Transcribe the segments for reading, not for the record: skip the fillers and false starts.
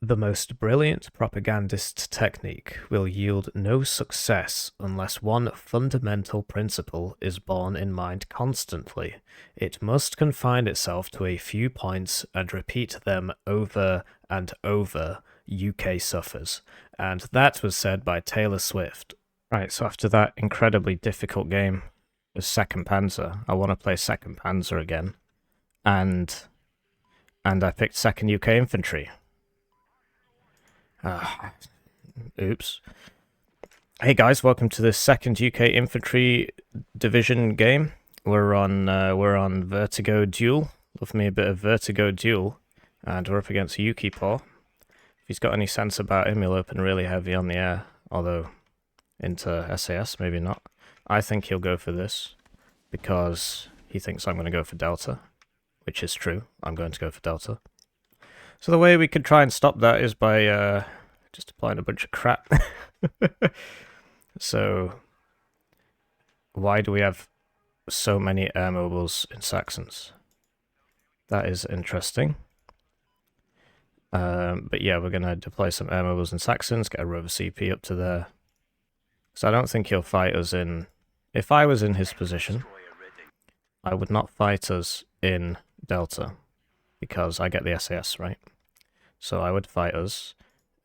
The most brilliant propagandist technique will yield no success unless one fundamental principle is borne in mind constantly. It must confine itself to a few points and repeat them over and over. UK suffers. And that was said by Taylor Swift. Right, so after that incredibly difficult game of Second Panzer, I want to play Second Panzer again. And I picked Second UK Infantry. Oops. Hey guys, welcome to the second UK Infantry Division game. We're on Vertigo Duel. Love me a bit of Vertigo Duel, and we're up against YukiPaw. If he's got any sense about him, he'll open really heavy on the air, although into SAS, maybe not. I think he'll go for this, because he thinks I'm going to go for Delta, which is true. I'm going to go for Delta. So the way we could try and stop that is by just applying a bunch of crap. So why do we have so many air mobiles in Saxons? That is interesting. But yeah, we're going to deploy some air mobiles in Saxons, get a rover CP up to there. So I don't think he'll fight us in... If I was in his position, I would not fight us in Delta, because I get the SAS, right? So I would fight us,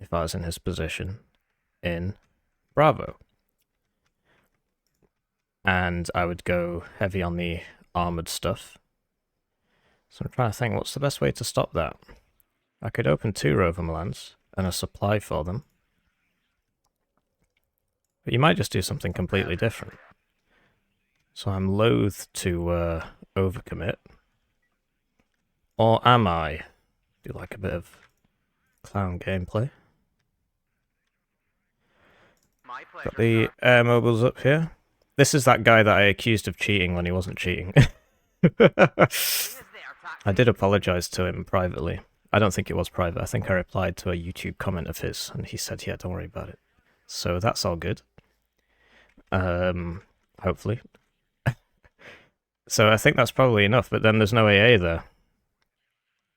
if I was in his position, in Bravo. And I would go heavy on the armoured stuff. So I'm trying to think, what's the best way to stop that? I could open 2 rover Milans and a supply for them. But you might just do something completely different. So I'm loath to overcommit. Or am I? Do like a bit of clown gameplay. Got the air mobiles up here. This is that guy that I accused of cheating when he wasn't cheating. I did apologise to him privately. I don't think it was private. I think I replied to a YouTube comment of his, and he said, yeah, don't worry about it. So that's all good. Hopefully. So I think that's probably enough, but then there's no AA there.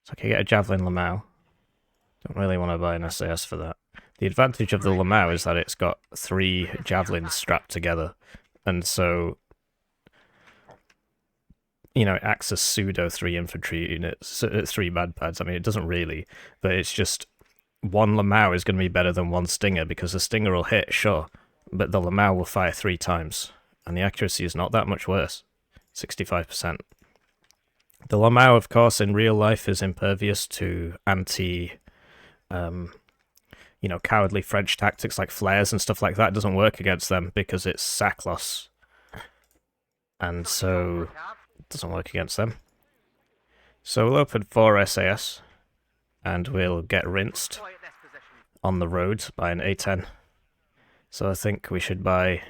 So I could get a Javelin Lamau. Don't really want to buy an SAS for that. The advantage of the Lamau is that it's got 3 Javelins strapped together. And so, you know, it acts as pseudo 3 infantry units, 3 mad pads. I mean, it doesn't really, but it's just 1 Lamau is going to be better than 1 Stinger, because the Stinger will hit, sure, but the Lamau will fire 3 times. And the accuracy is not that much worse. 65%. The Lamau, of course, in real life is impervious to you know, cowardly French tactics like flares and stuff like that. It doesn't work against them because it's sac loss. And so, it doesn't work against them. So we'll open 4 SAS, and we'll get rinsed on the road by an A10. So I think we should buy...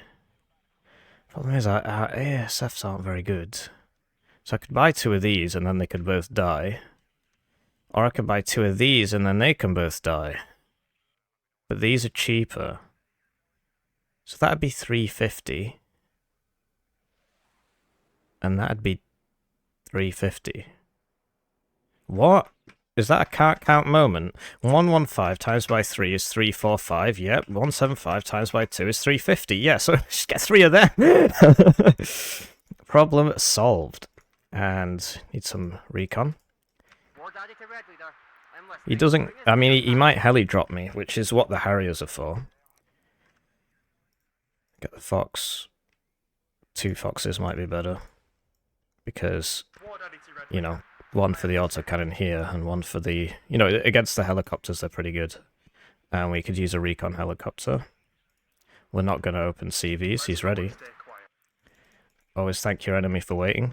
Problem is, our ASFs aren't very good. So I could buy 2 of these, and then they could both die. Or I could buy 2 of these, and then they can both die. But these are cheaper. So that'd be 350. And that'd be 350. What? Is that a can't count moment? 115 times by 3 is 345. Yep. 175 times by 2 is 350. Yeah, so just get 3 of them. Problem solved. And need some recon. He doesn't... I mean, he might heli drop me, which is what the Harriers are for. Get the Fox. 2 Foxes might be better. Because, you know, 1 for the autocannon here, and 1 for the... You know, against the helicopters, they're pretty good. And we could use a recon helicopter. We're not going to open CVs, he's ready. Always thank your enemy for waiting.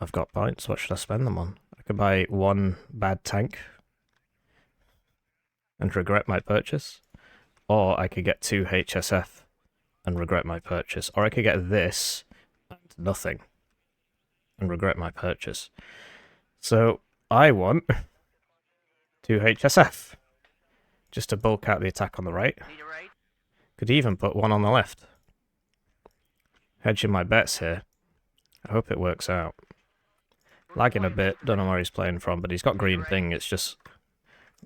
I've got points, what should I spend them on? I could buy 1 bad tank and regret my purchase. Or I could get 2 HSF and regret my purchase. Or I could get this and nothing and regret my purchase. So I want 2 HSF. Just to bulk out the attack on the right. Could even put 1 on the left. Hedging my bets here. I hope it works out. Lagging a bit, don't know where he's playing from, but he's got green ping, it's just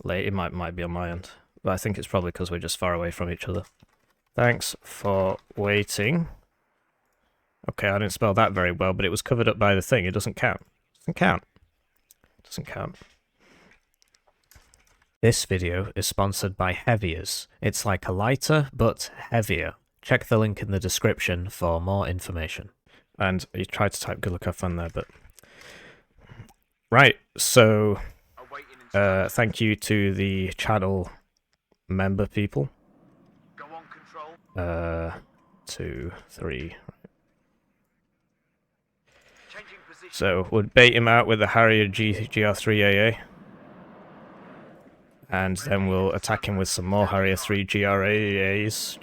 late. It might be on my end, but I think it's probably because we're just far away from each other. Thanks for waiting. Okay, I didn't spell that very well, but it was covered up by the thing. It doesn't count. Doesn't count. Doesn't count. This video is sponsored by Heaviers. It's like a lighter, but heavier. Check the link in the description for more information. And you tried to type good luck have fun there, but... Right, so... thank you to the channel member people. 2, 3... So, we'll bait him out with the Harrier GR3AA. And then we'll attack him with some more Harrier 3 GRAAs.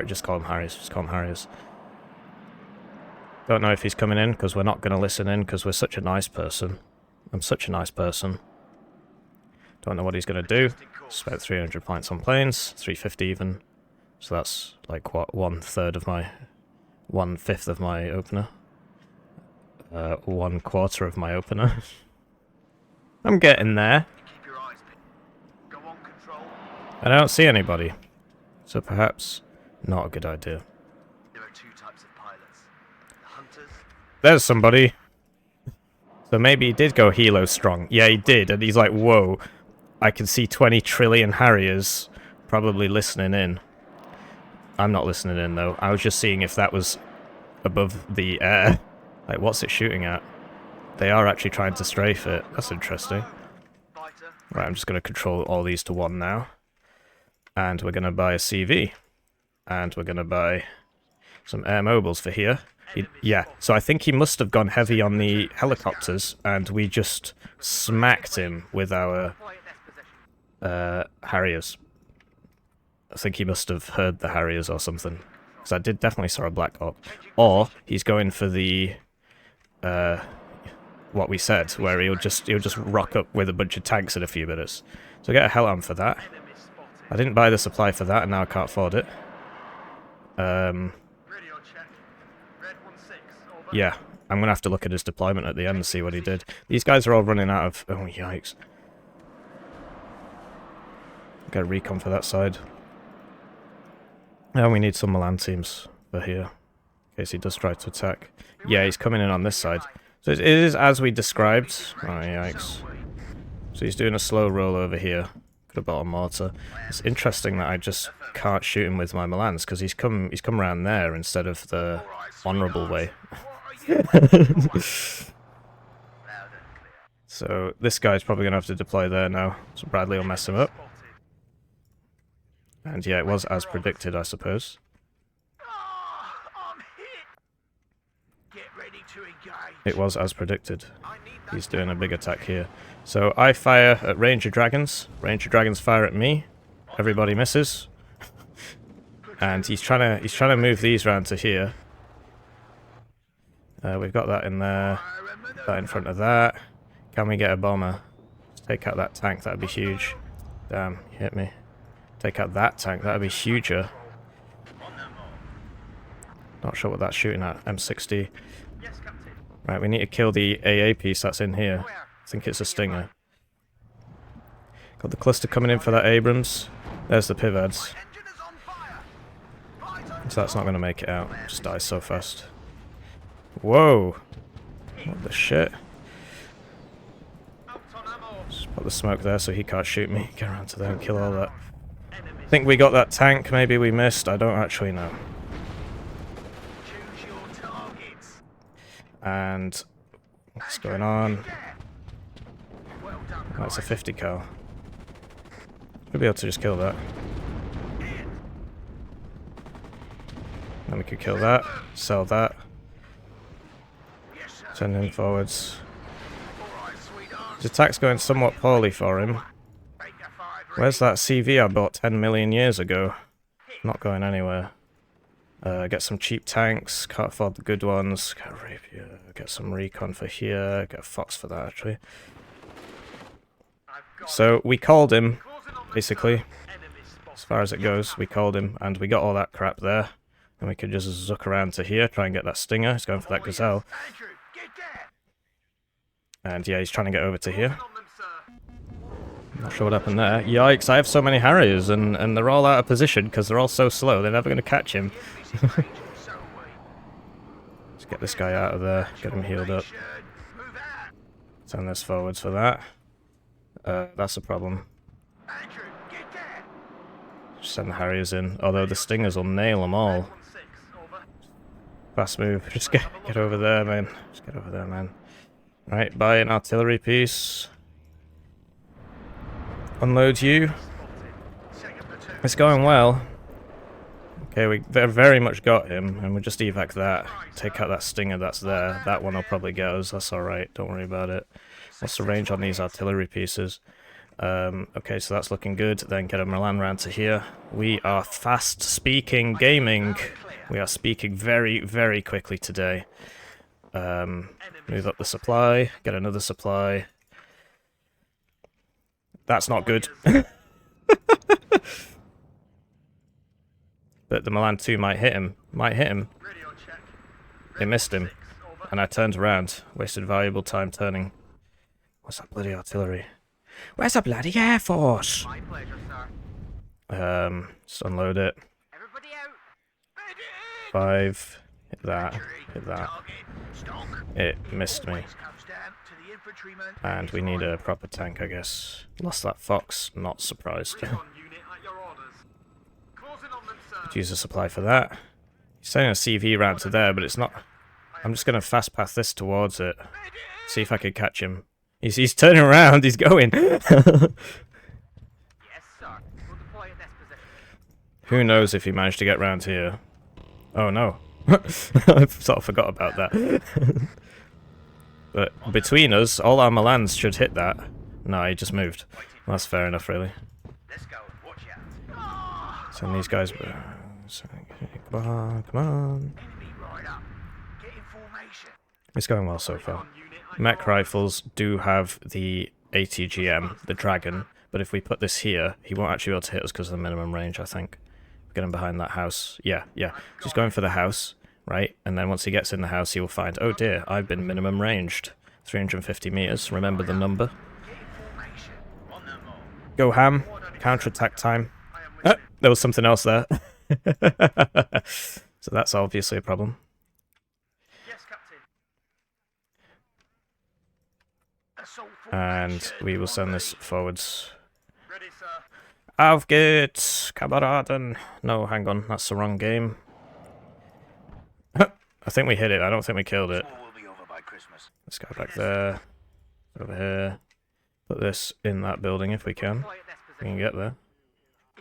Just call him Harriers, just call him Harriers. Don't know if he's coming in, because we're not going to listen in, because we're such a nice person. I'm such a nice person. Don't know what he's going to do. Spent 300 points on planes, 350 even. So that's like, what, 1/3 of my... 1/5 of my opener. 1/4 of my opener. I'm getting there. I don't see anybody. So perhaps not a good idea. There are 2 types of pilots. The hunters. There's somebody. So maybe he did go Helo strong. Yeah, he did. And he's like, whoa. I can see 20 trillion Harriers probably listening in. I'm not listening in, though. I was just seeing if that was above the air. Like, what's it shooting at? They are actually trying to strafe it. That's interesting. Right, I'm just going to control all these to 1 now. And we're going to buy a CV. And we're going to buy some air mobiles for here. Yeah, so I think he must have gone heavy on the helicopters, and we just smacked him with our Harriers. I think he must have heard the Harriers or something. Because I did definitely saw a Black Hawk. Or he's going for the... what we said, where he'll just rock up with a bunch of tanks in a few minutes. So get a hell on for that. I didn't buy the supply for that, and now I can't afford it. Yeah, I'm gonna have to look at his deployment at the end and see what he did. These guys are all running out of... Oh, yikes. Get a recon for that side. And we need some Milan teams for here, in case he does try to attack. Yeah, he's coming in on this side. So it is as we described. Oh, yikes. So he's doing a slow roll over here. Could have bought a mortar. It's interesting that I just can't shoot him with my Milans, because he's come around there instead of the honourable way. So this guy's probably going to have to deploy there now. So Bradley will mess him up. And yeah, it was as predicted, I suppose. It was as predicted. He's doing a big attack here. So I fire at Ranger Dragons. Ranger Dragons fire at me. Everybody misses. And he's trying to move these round to here. We've got that in there. That in front of that. Can we get a bomber? Let's take out that tank, that'd be huge. Damn, you hit me. Take out that tank, that'd be huger. Not sure what that's shooting at. M60. Right, we need to kill the AA piece that's in here. I think it's a Stinger. Got the cluster coming in for that Abrams. There's the Pivads. So that's not going to make it out. Just dies so fast. Whoa! What the shit? Just put the smoke there so he can't shoot me. Get around to there and kill all that. I think we got that tank, maybe we missed. I don't actually know. And what's going on? That's a 50 cal. We'll be able to just kill that. Then we could kill that, sell that. Send him forwards. His attack's going somewhat poorly for him. Where's that CV I bought 10 million years ago? Not going anywhere. Get some cheap tanks, can't afford the good ones. Get a rapier, get some recon for here, get a fox for that actually. So we called him, basically. As far as it goes, we called him, and we got all that crap there. And we could just zuck around to here, try and get that Stinger. He's going for that Gazelle. And yeah, he's trying to get over to here. On them, sir. Not sure what happened there. Yikes, I have so many Harriers, and they're all out of position because they're all so slow, they're never going to catch him. So we. Let's get this guy out of there, get him healed up. Move out. Turn this forwards for that. That's a problem. Andrew, get there. Just send the Harriers in, although the Stingers will nail them all. 1-6, over. Fast move, just get over there, man. Just get over there, man. Right, buy an artillery piece. Unload you. Second platoon. It's going well. Okay, we very much got him, and we'll just evac that. Take out that Stinger that's there. That one will probably get us, that's alright, don't worry about it. What's the range on these artillery pieces? Okay, so that's looking good. Then get a Milan round to here. We are fast speaking gaming. We are speaking very, very quickly today. Move up the supply, get another supply. That's not good. But the Milan 2 might hit him. Radio check. They missed him. 6, over. And I turned around. Wasted valuable time turning. What's that bloody artillery? Where's the bloody Air Force? My pleasure, sir. Just unload it. Everybody out. 5. Hit that. Hit that. Target. Stock. It missed me. Always comes down to the infantryman And his we need right. a proper tank, I guess. Lost that Fox. Not surprised. Recon unit at your orders. Closing on them, sir. Use a supply for that. He's sending a CV round to there, but it's not... I'm just going to fast path this towards it. See if I can catch him. He's turning around, he's going. Yes, sir. We'll deploy at this position. Who knows if he managed to get round here. Oh no. I sort of forgot about that. But between us, all our Milans should hit that. No, he just moved. Well, that's fair enough, really. Let's go. Watch out. Send these guys... Come on, come on. Enemy right up. Get in formation. It's going well so far. Mech rifles do have the ATGM, the Dragon, but if we put this here, he won't actually be able to hit us because of the minimum range, I think. Get him behind that house. Yeah. Just going for the house, right? And then once he gets in the house, he will find, oh dear, I've been minimum ranged. 350 meters, remember the number. Get in formation. On them all. Go ham, counterattack time. There was something else there. So that's obviously a problem. Yes, Captain. Assault And formation. we will send this forwards. Ready, sir. Auf geht's, Kameraden. No, hang on, that's the wrong game. I think we hit it, I don't think we killed it. War will be over by Christmas. Let's go back there. Over here. Put this in that building if we can. Deploy at this We can position. get there.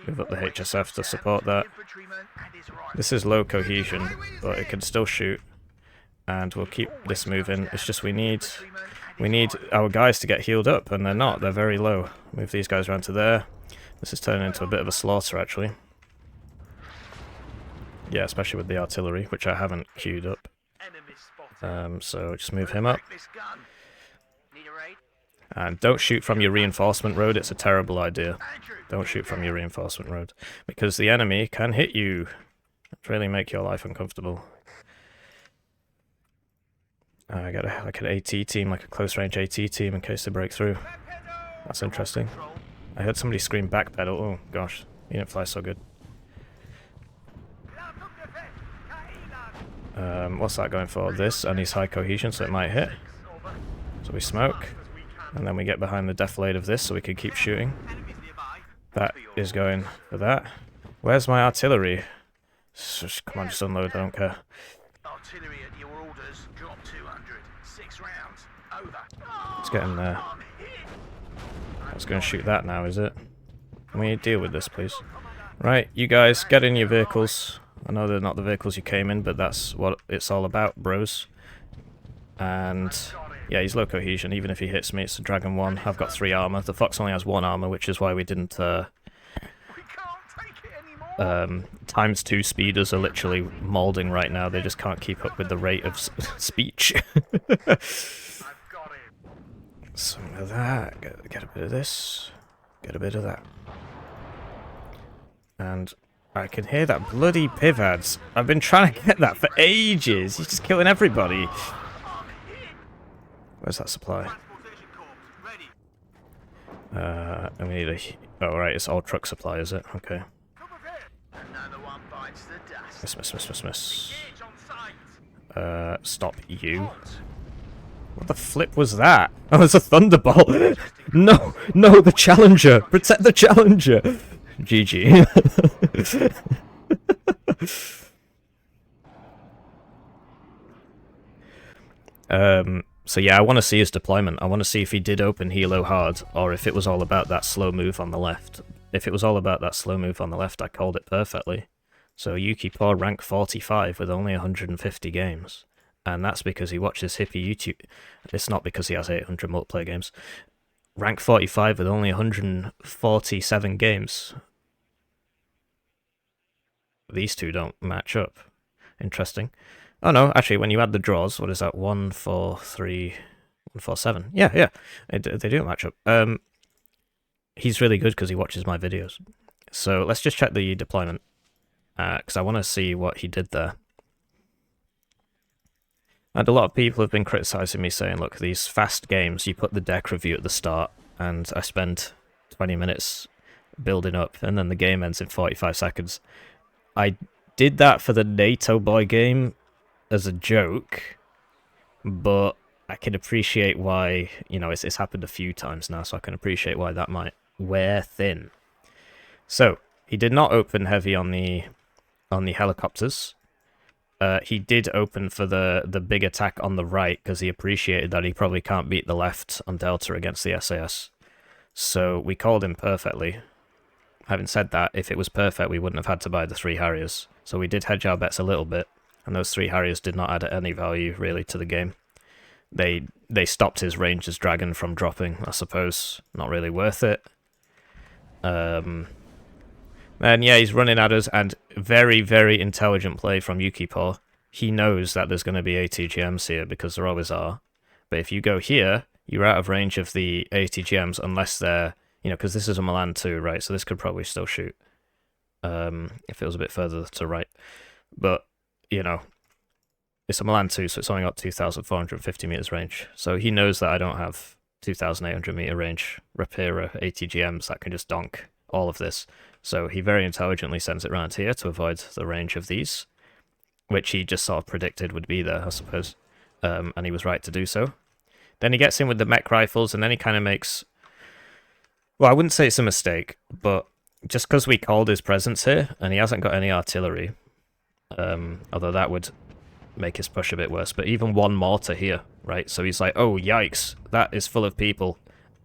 Move up the HSF to support that. Infantryman and his right. This is low cohesion, but it can still shoot. And we'll keep this moving. It's just we need our guys to get healed up, and they're not. They're very low. Move these guys around to there. This is turning into a bit of a slaughter, actually. Yeah, especially with the artillery, which I haven't queued up. Enemy spotted. So just move him up. This gun. Need a raid? And don't shoot from your reinforcement road. It's a terrible idea. Andrew. Don't shoot from your reinforcement road. Because the enemy can hit you. Really make your life uncomfortable. I got like an AT team, like a close range AT team in case they break through. That's interesting. I heard somebody scream backpedal. Oh gosh, he didn't fly so good. What's that going for? This, and he's high cohesion, so it might hit. So we smoke, and then we get behind the defilade of this so we can keep shooting. That is going for that. Where's my artillery? Come on, just unload, I don't care. Artillery at your orders. Drop 200. 6 rounds. Over. Let's get in there. I was going to shoot that now, is it? Can we deal with this, please? Right, you guys, get in your vehicles. I know they're not the vehicles you came in, but that's what it's all about, bros. And yeah, he's low cohesion. Even if he hits me, it's a Dragon 1. I've got 3 armor. The Fox only has 1 armor, which is why we didn't... We can't take it anymore. times 2 speeders are literally moulding right now. They just can't keep up with the rate of speech. I've got it. Some of that. Get a bit of this. Get a bit of that. And I can hear that bloody Pivads. I've been trying to get that for ages. He's just killing everybody. Where's that supply? And we need a... Oh, right, it's all truck supply, is it? Okay. Another one bites the dust. Miss. Engage on sight. Stop you. Halt. What the flip was that? Oh, it's a thunderbolt. No, the Challenger. Protect the Challenger. GG. So yeah, I want to see his deployment. I want to see if he did open Helo hard, or if it was all about that slow move on the left. If it was all about that slow move on the left, I called it perfectly. So YukiPaw rank 45 with only 150 games. And that's because he watches Hippie YouTube. It's not because he has 800 multiplayer games. Rank 45 with only 147 games. These two don't match up. Interesting. Oh no, actually, when you add the draws, what is that? 1, 4, 3, 1, 4, 7. Yeah, they do match up. He's really good because he watches my videos. So let's just check the deployment, because I want to see what he did there. And a lot of people have been criticizing me, saying, look, these fast games, you put the deck review at the start, and I spend 20 minutes building up, and then the game ends in 45 seconds. I did that for the NATO boy game as a joke, but I can appreciate why, you know, it's happened a few times now, so I can appreciate why that might wear thin. So, he did not open heavy on the helicopters. He did open for the big attack on the right, because he appreciated that he probably can't beat the left on Delta against the SAS. So, we called him perfectly. Having said that, if it was perfect, we wouldn't have had to buy the 3 Harriers. So we did hedge our bets a little bit, and those 3 Harriers did not add any value, really, to the game. They stopped his Ranger's Dragon from dropping, I suppose. Not really worth it. And yeah, he's running at us, and very, very intelligent play from YukiPaw. He knows that there's going to be ATGMs here, because there always are. But if you go here, you're out of range of the ATGMs, unless they're... You know, because this is a Milan 2, right? So this could probably still shoot. If it was a bit further to right. But, you know, it's a Milan 2, so it's only got 2,450 meters range. So he knows that I don't have 2,800 meter range Rapira ATGMs that can just donk all of this. So he very intelligently sends it around here to avoid the range of these, which he just sort of predicted would be there, I suppose. And he was right to do so. Then he gets in with the mech rifles, and then he kind of makes... Well, I wouldn't say it's a mistake, but just because we called his presence here, and he hasn't got any artillery, although that would make his push a bit worse, but even one mortar here, right? So he's like, oh, yikes, that is full of people.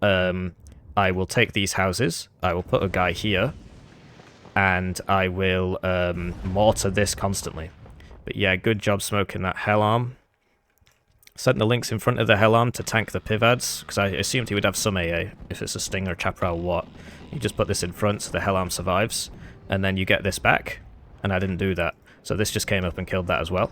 I will take these houses, I will put a guy here, and I will mortar this constantly. But yeah, good job smoking that hell arm. Sent the links in front of the hell arm to tank the pivads, because I assumed he would have some AA, if it's a Stinger, Chaparral, what. You just put this in front so the hell arm survives, and then you get this back, and I didn't do that. So this just came up and killed that as well.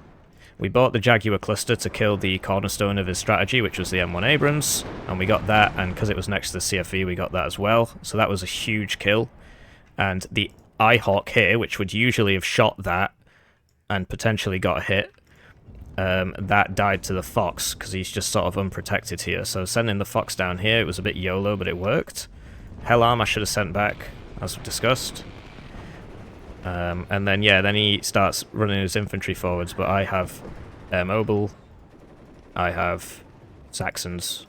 We bought the Jaguar cluster to kill the cornerstone of his strategy, which was the M1 Abrams, and we got that, and because it was next to the CFE, we got that as well. So that was a huge kill. And the iHawk here, which would usually have shot that, and potentially got a hit, that died to the Fox, because he's just sort of unprotected here. So sending the Fox down here, it was a bit YOLO, but it worked. Hell arm I should have sent back, as discussed. And then, yeah, then he starts running his infantry forwards, but I have Mobile, I have Saxons,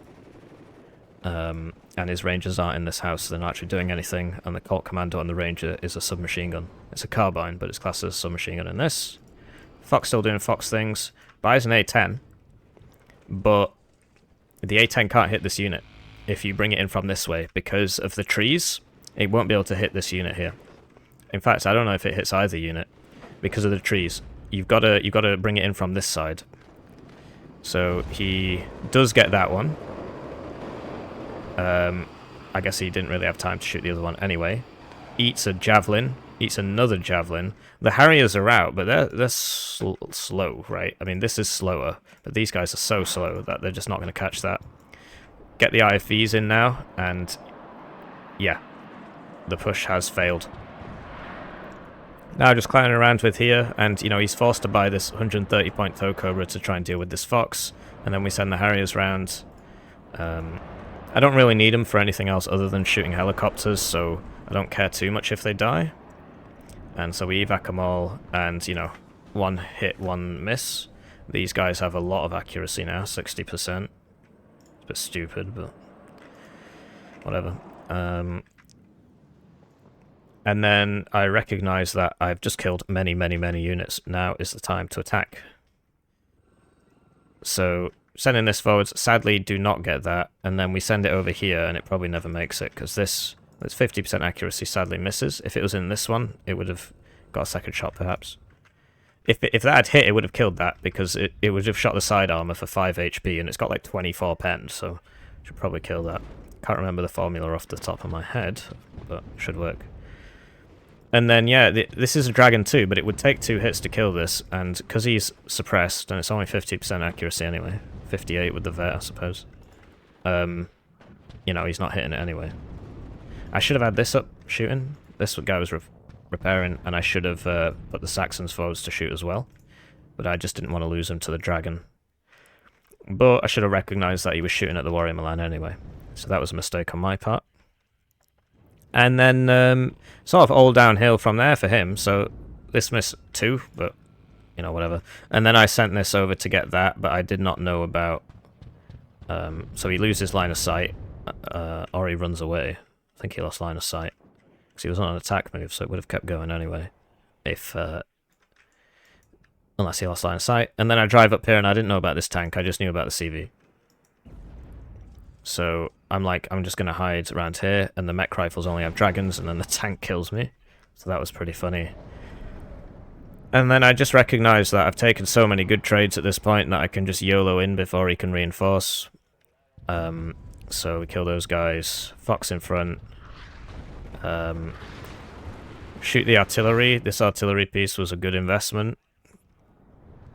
and his Rangers aren't in this house, so they're not actually doing anything, and the Colt Commando on the Ranger is a submachine gun. It's a carbine, but it's classed as a submachine gun in this. Fox still doing Fox things. Buys an A10, but the A10 can't hit this unit if you bring it in from this way. Because of the trees, it won't be able to hit this unit here. In fact, I don't know if it hits either unit because of the trees. You've got to bring it in from this side. So he does get that one. I guess he didn't really have time to shoot the other one anyway. Eats a javelin. Eats another javelin. The Harriers are out, but they're slow, right? I mean, this is slower, but these guys are so slow that they're just not going to catch that. Get the IFVs in now, and yeah, the push has failed. Now just clowning around with here, and you know, he's forced to buy this 130-point Throw Cobra to try and deal with this Fox, and then we send the Harriers round. I don't really need them for anything else other than shooting helicopters, so I don't care too much if they die. And so we evac them all, and, you know, one hit, one miss. These guys have a lot of accuracy now, 60%. It's a bit stupid, but whatever. And then I recognize that I've just killed many, many, many units. Now is the time to attack. So, sending this forwards, sadly do not get that, and then we send it over here, and it probably never makes it, because this 50% accuracy sadly misses. If it was in this one, it would have got a second shot, perhaps. If that had hit, it would have killed that, because it would have shot the side armor for 5 HP, and it's got like 24 pen, so should probably kill that. Can't remember the formula off the top of my head, but should work. And then, yeah, this is a dragon too, but it would take 2 hits to kill this, and because he's suppressed, and it's only 50% accuracy anyway, 58 with the vet, I suppose, you know, he's not hitting it anyway. I should have had this up shooting. This guy was repairing, and I should have put the Saxons forwards to shoot as well, but I just didn't want to lose him to the dragon. But I should have recognised that he was shooting at the Warrior Milan anyway, so that was a mistake on my part. And then, sort of all downhill from there for him, so this missed 2, but, you know, whatever. And then I sent this over to get that, but I did not know about... so he loses line of sight, or he runs away. I think he lost line of sight, because he was on an attack move, so it would have kept going anyway, if... unless he lost line of sight. And then I drive up here, and I didn't know about this tank, I just knew about the CV. So I'm like, I'm just going to hide around here, and the mech rifles only have dragons, and then the tank kills me. So that was pretty funny. And then I just recognized that I've taken so many good trades at this point that I can just YOLO in before he can reinforce. So we kill those guys. Fox in front. Shoot the artillery. This artillery piece was a good investment.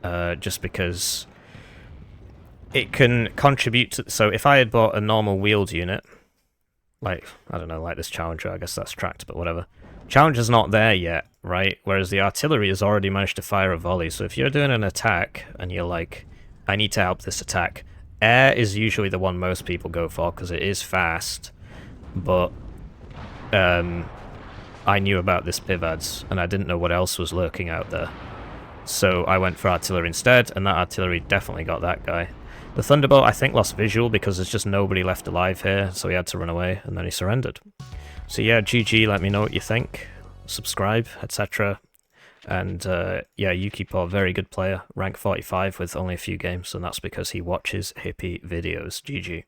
Just because... it can contribute to... So if I had bought a normal wheeled unit, like, I don't know, like this Challenger, I guess that's tracked, but whatever. Challenger's not there yet, right? Whereas the artillery has already managed to fire a volley. So if you're doing an attack, and you're like, I need to help this attack, air is usually the one most people go for, because it is fast, but I knew about this Pivads, and I didn't know what else was lurking out there. So I went for artillery instead, and that artillery definitely got that guy. The Thunderbolt, I think, lost visual because there's just nobody left alive here, so he had to run away, and then he surrendered. So yeah, GG, let me know what you think, subscribe, etc. And yeah, YukiPaw, very good player, rank 45 with only a few games, and that's because he watches Hippie videos. GG.